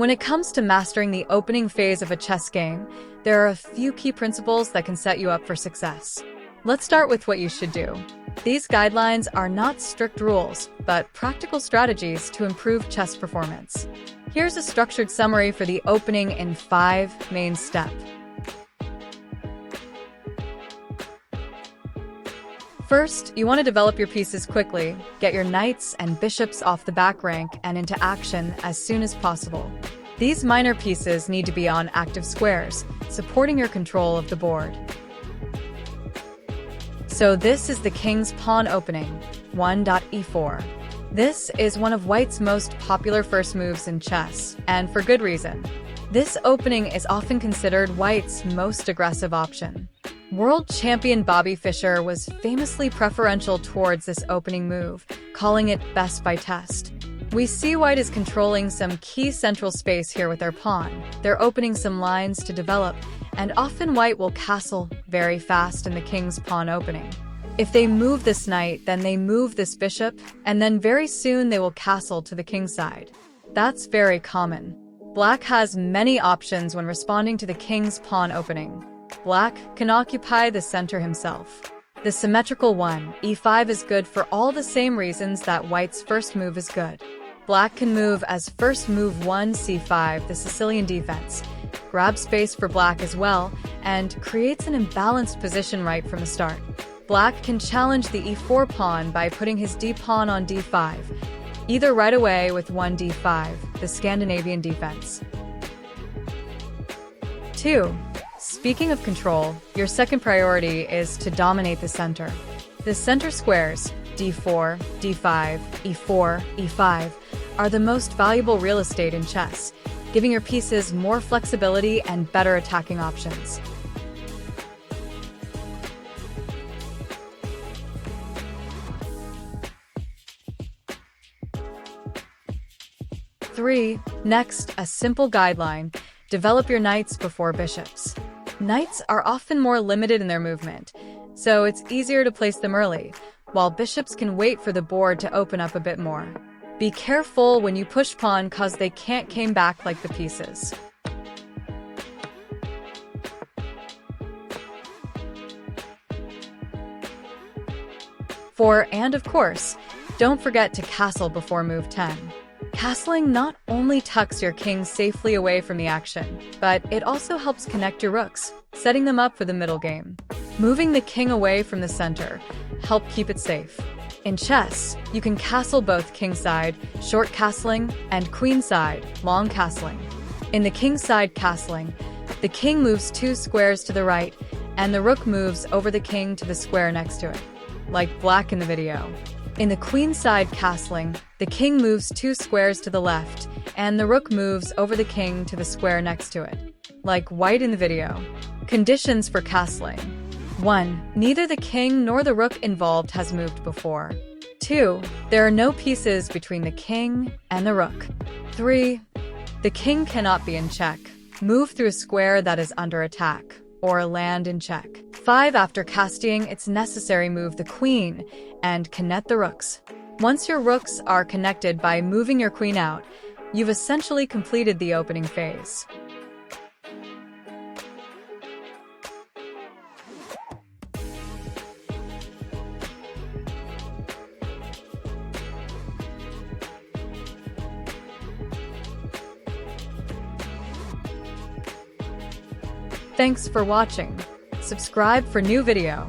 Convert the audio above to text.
When it comes to mastering the opening phase of a chess game, there are a few key principles that can set you up for success. Let's start with what you should do. These guidelines are not strict rules, but practical strategies to improve chess performance. Here's a structured summary for the opening in 5 main steps. First, you want to develop your pieces quickly. Get your knights and bishops off the back rank and into action as soon as possible. These minor pieces need to be on active squares, supporting your control of the board. So this is the king's pawn opening, 1.e4. This is one of white's most popular first moves in chess, and for good reason. This opening is often considered white's most aggressive option. World champion Bobby Fischer was famously preferential towards this opening move, calling it best by test. We see white is controlling some key central space here with their pawn. They're opening some lines to develop, and often white will castle very fast in the king's pawn opening. If they move this knight, then they move this bishop, and then very soon they will castle to the king's side. That's very common. Black has many options when responding to the king's pawn opening. Black can occupy the center himself. The symmetrical one, e5, is good for all the same reasons that white's first move is good. Black can move as first move 1 c5, the Sicilian defense, grab space for black as well, and creates an imbalanced position right from the start. Black can challenge the e4 pawn by putting his d-pawn on d5, either right away with 1 d5, the Scandinavian defense. 2. Speaking of control, your second priority is to dominate the center. The center squares, d4, d5, e4, e5, are the most valuable real estate in chess, giving your pieces more flexibility and better attacking options. Next, a simple guideline. Develop your knights before bishops. Knights are often more limited in their movement, so it's easier to place them early, while bishops can wait for the board to open up a bit more. Be careful when you push pawn cause they can't come back like the pieces. And of course, don't forget to castle before move 10. Castling not only tucks your king safely away from the action, but it also helps connect your rooks, setting them up for the middle game. Moving the king away from the center help keep it safe. In chess, you can castle both kingside, short castling, and queenside, long castling. In the kingside castling, the king moves 2 squares to the right, and the rook moves over the king to the square next to it, like black in the video. In the queenside castling, the king moves 2 squares to the left, and the rook moves over the king to the square next to it, like white in the video. Conditions for castling. 1. Neither the king nor the rook involved has moved before. 2. There are no pieces between the king and the rook. 3. The king cannot be in check. Move through a square that is under attack, or land in check. 5. After casting, it's necessary move the queen and connect the rooks. Once your rooks are connected by moving your queen out, you've essentially completed the opening phase. Thanks for watching. Subscribe for new video.